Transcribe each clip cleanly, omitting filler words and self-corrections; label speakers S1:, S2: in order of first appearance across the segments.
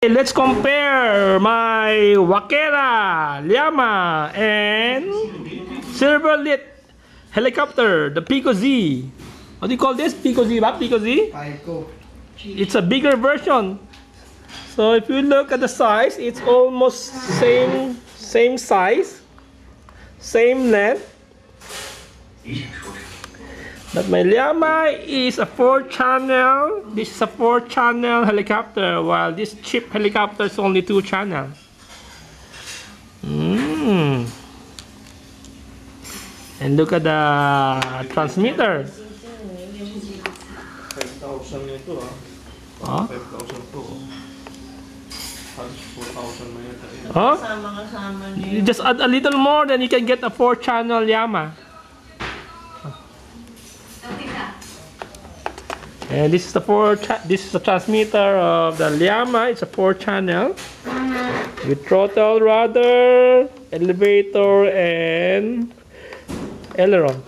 S1: Let's compare my Wakera, Llama, and Silverlit helicopter, the Pico Z. What do you call this? Pico Z, ba? Pico Z? It's a bigger version. So if you look at the size, it's almost same size, same length. But my Llama is a 4-channel. This is a 4-channel helicopter, while this cheap helicopter is only 2 channels. And look at the transmitter.
S2: 5,000 ito
S1: Oh?
S2: 5,000 to. 4,000 na yata.
S1: Oh? You just add a little more, then you can get a 4-channel Llama. And this is the transmitter of the Llama. It's a 4-channel with throttle, rudder, elevator, and aileron.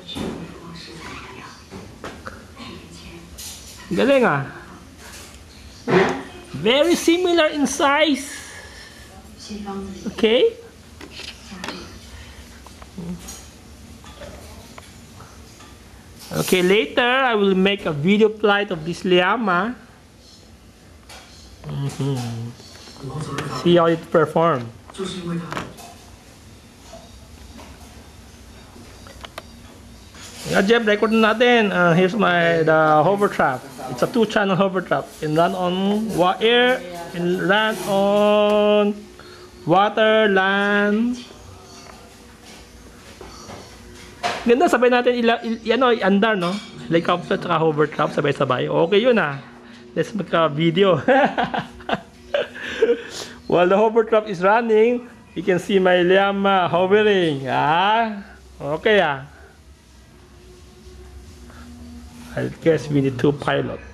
S1: Galing ah. Very similar in size. Okay. Okay, later I will make a video flight of this Llama. See how it performs. Jeff, record natin. Here's the hover trap. It's a 2-channel hover trap. And run on air and run on water, land. Ganda, sabay natin i-andar, no? Helicopter at hover trap, sabay-sabay. Okay yun ah. Let's make a video. While the hover trap is running, you can see my Llama hovering. Ah, okay ah. I guess we need 2 pilots.